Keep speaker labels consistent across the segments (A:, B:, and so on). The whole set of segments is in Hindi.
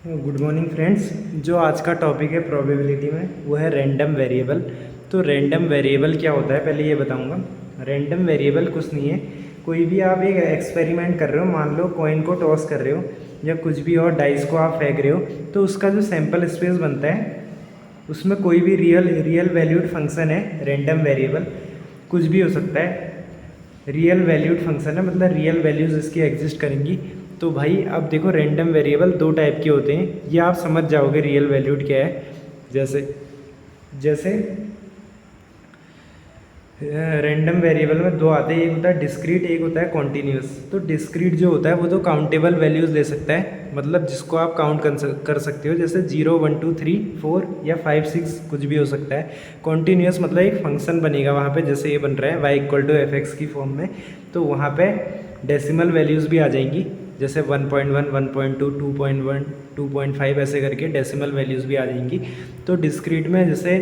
A: Good morning friends. जो आज का टॉपिक है प्रोबेबिलिटी में वो है रैंडम वेरिएबल। तो रैंडम वेरिएबल क्या होता है पहले ये बताऊंगा। रैंडम वेरिएबल कुछ नहीं है, कोई भी आप एक एक्सपेरिमेंट कर रहे हो, मान लो कॉइन को टॉस कर रहे हो या कुछ भी और डाइस को आप फेंक रहे हो, तो उसका जो सैंपल स्पेस बनता है उसमें कोई भी रियल वैल्यूड फंक्शन है रैंडम वेरिएबल, कुछ भी हो सकता है। रियल वैल्यूड फंक्शन है, मतलब रियल वैल्यूज़ इसकी एग्जिस्ट करेंगी। तो भाई अब देखो रैंडम वेरिएबल दो टाइप के होते हैं, ये आप समझ जाओगे रियल वैल्यूड क्या है। जैसे जैसे रैंडम वेरिएबल में दो आते हैं, एक होता है डिस्क्रीट, एक होता है कॉन्टीन्यूस। तो डिस्क्रीट जो होता है वो तो काउंटेबल वैल्यूज़ ले सकता है, मतलब जिसको आप काउंट कर सकते हो, जैसे 0 1 2 3 4 या 5 6 कुछ भी हो सकता है। कॉन्टीन्यूस मतलब एक फंक्शन बनेगा वहाँ पे, जैसे ये बन रहा है y = fx की फॉर्म में, तो वहाँ पे डेसिमल वैल्यूज़ भी आ जाएंगी, जैसे 1.1 1.2 2.1 2.5 ऐसे करके डेसिमल वैल्यूज़ भी आ जाएंगी। तो डिस्क्रीट में जैसे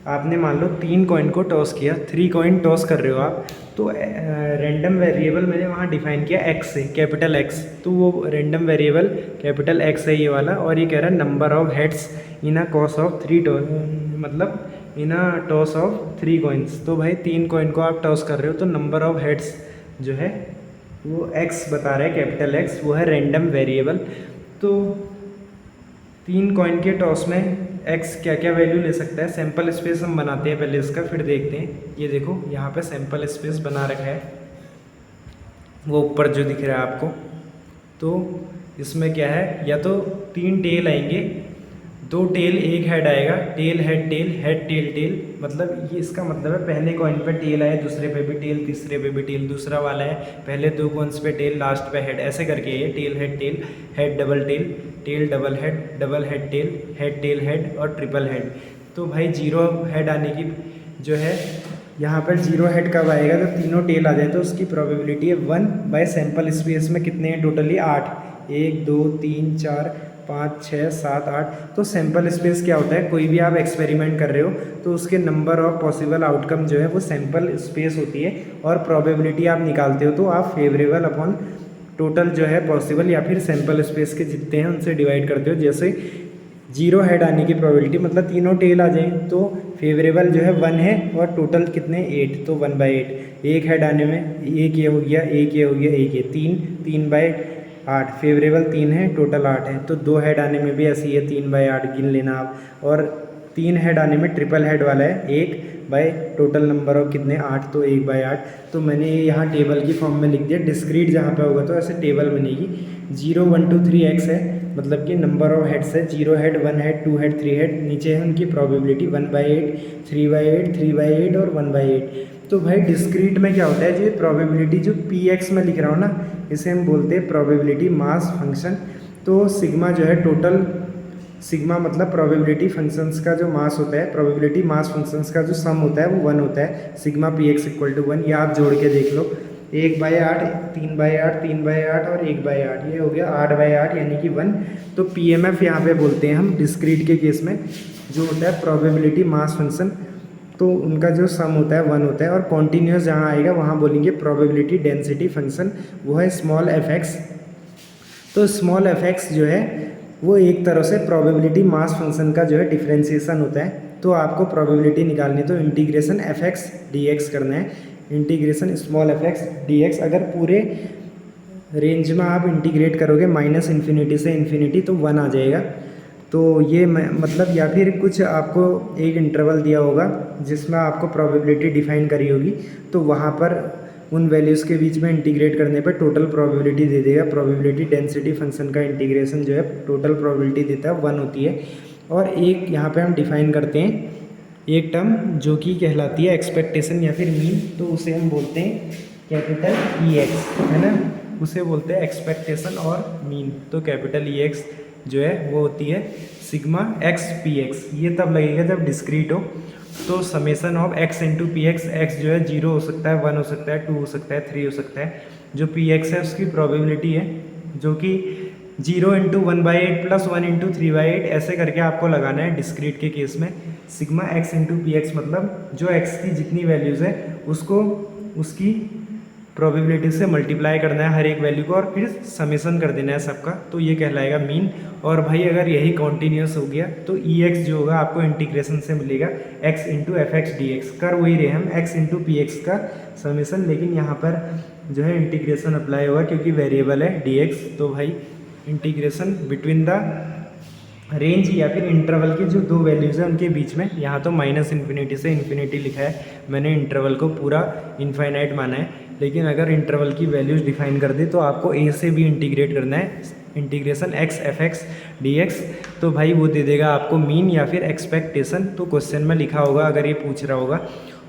A: आपने मान लो 3 कॉइन को टॉस किया, 3 कॉइन टॉस कर रहे हो आप, तो रैंडम वेरिएबल मैंने वहाँ डिफाइन किया एक्स से, कैपिटल एक्स। तो वो रैंडम वेरिएबल कैपिटल एक्स है ये वाला, और ये कह रहा है number of heads in a toss of 3 मतलब इन अ टॉस ऑफ 3 कॉइन्स। तो भाई 3 कॉइन को आप टॉस कर रहे हो तो नंबर ऑफ हेड्स जो है वो एक्स बता रहा है, कैपिटल एक्स, वो है रैंडम वेरिएबल। तो 3 कॉइन के टॉस में एक्स क्या क्या वैल्यू ले सकता है, सैंपल स्पेस हम बनाते हैं पहले इसका, फिर देखते हैं। ये देखो यहाँ पे सैंपल स्पेस बना रखा है, वो ऊपर जो दिख रहा है आपको। तो इसमें क्या है, या तो 3 टेल आएंगे, 2 टेल 1 हेड आएगा, टेल हेड टेल टेल, मतलब ये इसका मतलब है पहले कॉइन पे टेल आए, दूसरे पे भी टेल, तीसरे पे भी टेल, दूसरा वाला है पहले 2 कॉइन्स पे टेल, लास्ट पे हेड, ऐसे करके ये tail head double tail double head tail head और ट्रिपल हेड। तो भाई 0 हेड आने की जो है, यहाँ पर 0 हेड कब आएगा, तो तीनों टेल आ जाए, तो उसकी प्रोबेबिलिटी है 1 बाय सैंपल स्पेस में कितने हैं टोटली 8, 1 2 3 4 5 6 7 8। तो सैंपल स्पेस क्या होता है, कोई भी आप एक्सपेरिमेंट कर रहे हो तो उसके नंबर ऑफ पॉसिबल आउटकम जो है वो सैंपल स्पेस होती है, और प्रोबेबिलिटी आप निकालते हो तो आप फेवरेबल अपॉन टोटल जो है पॉसिबल या फिर सैंपल स्पेस के जितने हैं उनसे डिवाइड करते हो। जैसे 0 हेड आने की प्रोबेबिलिटी मतलब तीनों टेल आ जाए तो फेवरेबल जो है 1 है, और टोटल कितने 8, तो 1/8। 1 हेड आने में एक ये हो गया, एक ये हो गया, एक ये 3/8, फेवरेबल 3 है, टोटल 8 है। तो 2 हेड आने में भी ऐसी है, 3/8 गिन लेना आप। और 3 हेड आने में ट्रिपल हेड वाला है 1 बाय टोटल नंबर ऑफ कितने 8, तो 1/8। तो मैंने ये यहाँ टेबल की फॉर्म में लिख दिया, डिस्क्रीट जहाँ पे होगा तो ऐसे टेबल बनेगी। 0 1 2 3 एक्स है, मतलब कि नंबर ऑफ हेड्स है, 0 हेड 1 हेड 2 हेड 3 हेड, नीचे है उनकी प्रोबेबिलिटी 1/8 3/8 3/8 और 1/8। तो भाई डिस्क्रीट में क्या होता है, जो प्रोबेबिलिटी जो पी एक्स में लिख रहा हूँ ना, इसे हम बोलते हैं प्रोबेबिलिटी मास फंक्शन। तो सिग्मा जो है टोटल, सिग्मा मतलब प्रोबेबिलिटी फंक्शंस का जो मास होता है, प्रोबेबिलिटी मास फंक्शंस का जो सम होता है वो 1 होता है, सिग्मा पी एक्स = 1। ये आप जोड़ के देख लो, 1/8 3/8 3/8 और 1/8, ये हो गया 8/8 यानी कि 1। तो PMF यहाँ पे बोलते हैं हम डिस्क्रीट के केस में, जो होता है प्रोबेबिलिटी मास फंक्शन, तो उनका जो सम होता है 1 होता है। और कॉन्टीन्यूस जहाँ आएगा वहाँ बोलेंगे प्रोबेबिलिटी डेंसिटी फंक्शन, वो है स्मॉल fx। तो स्मॉल fx जो है वो एक तरह से प्रोबेबिलिटी मास फंक्शन का जो है डिफ्रेंसिएशन होता है। तो आपको प्रोबेबिलिटी निकालनी तो इंटीग्रेशन fx dx करना है, इंटीग्रेशन स्मॉल fx dx। अगर पूरे रेंज में आप इंटीग्रेट करोगे -∞ से इन्फिनिटी तो 1 आ जाएगा। तो ये मतलब, या फिर कुछ आपको एक इंटरवल दिया होगा जिसमें आपको प्रोबेबिलिटी डिफाइन करी होगी, तो वहाँ पर उन वैल्यूज़ के बीच में इंटीग्रेट करने पर टोटल प्रोबेबिलिटी दे देगा। प्रोबेबिलिटी डेंसिटी फंक्शन का इंटीग्रेशन जो है टोटल प्रोबेबिलिटी देता है 1 होती है। और एक यहाँ पे हम डिफाइन करते हैं एक टर्म जो कि कहलाती है एक्सपेक्टेशन या फिर मीन, तो उसे हम बोलते हैं कैपिटल EX, है ना, उसे बोलते हैं एक्सपेक्टेशन और मीन। तो कैपिटल EX जो है वो होती है सिग्मा x px। ये तब लगेगा जब डिस्क्रीट हो, तो summation of x into P x, x जो है 0 हो सकता है, 1 हो सकता है, 2 हो सकता है, 3 हो सकता है। जो px है उसकी प्रोबेबिलिटी है जो कि 0 इंटू 1/8 प्लस 1 इंटू 3/8 ऐसे करके आपको लगाना है डिस्क्रीट के केस में। Sigma x into P x मतलब जो x की जितनी वैल्यूज़ है उसको उसकी प्रोबेबिलिटी से मल्टीप्लाई करना है हर एक वैल्यू को और फिर समेसन कर देना है सबका, तो ये कहलाएगा मीन। और भाई अगर यही कॉन्टीन्यूस हो गया तो ई एक्स जो होगा आपको इंटीग्रेशन से मिलेगा x into F x D x. कर वही रहे हम एक्स इंटू पी एक्स का समेसन, लेकिन यहाँ पर जो है इंटीग्रेशन अप्लाई होगा क्योंकि वेरिएबल है डी एक्स। तो भाई इंटीग्रेशन बिटवीन द रेंज या फिर इंटरवल की जो दो वैल्यूज़ हैं उनके बीच में, यहाँ तो माइनस इन्फिनिटी से इन्फिनिटी लिखा है, मैंने इंटरवल को पूरा इनफाइनाइट माना है, लेकिन अगर इंटरवल की वैल्यूज़ डिफाइन कर दे तो आपको ए से भी इंटीग्रेट करना है, integration x F x D x. तो भाई वो दे देगा आपको मीन या फिर एक्सपेक्टेशन, तो क्वेश्चन में लिखा होगा अगर ये पूछ रहा होगा।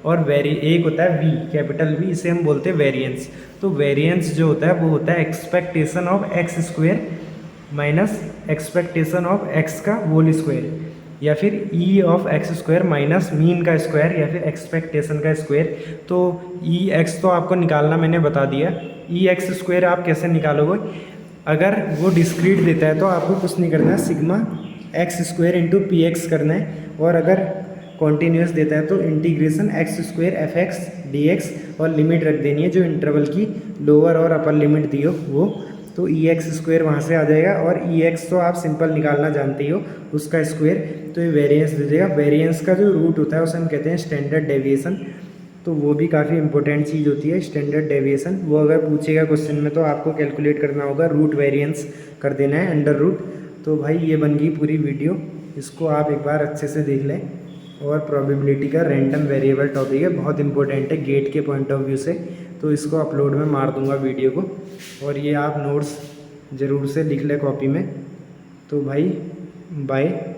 A: और एक होता है वी, कैपिटल वी, इसे हम बोलते हैं वेरिएंस। तो वेरिएंस जो होता है वो होता है expectation of x square minus expectation of x का होल स्क्वायर, या फिर ई of x square minus mean का स्क्वायर या फिर एक्सपेक्टेशन का स्क्वायर। तो ई एक्स तो आपको निकालना मैंने बता दिया। ई एक्स स्क्वायर आप कैसे निकालोगे, अगर वो डिस्क्रीट देता है तो आपको कुछ नहीं करना है, sigma x square into P x करना है, और अगर कॉन्टीन्यूस देता है तो integration x square F x D x, और लिमिट रख देनी है जो इंटरवल की लोअर और अपर लिमिट दी हो वो। तो ई एक्स स्क्वायर वहाँ से आ जाएगा, और ई एक्स तो आप सिंपल निकालना जानते ही हो, उसका स्क्वायर, तो ये वेरिएंस दे देगा। वेरिएंस का जो रूट होता है उसे हम कहते हैं स्टैंडर्ड डेविएशन, तो वो भी काफ़ी इंपॉर्टेंट चीज़ होती है स्टैंडर्ड डेविएशन। वो अगर पूछेगा क्वेश्चन में तो आपको कैलकुलेट करना होगा, रूट वेरिएंस कर देना है अंडर रूट। तो भाई ये बन गई पूरी वीडियो, इसको आप एक बार अच्छे से देख लें। और प्रोबेबिलिटी का रैंडम वेरिएबल टॉपिक है, बहुत इंपॉर्टेंट है गेट के पॉइंट ऑफ व्यू से, तो इसको अपलोड में मार दूंगा वीडियो को, और ये आप नोट्स ज़रूर से लिख लें कॉपी में। तो भाई बाय।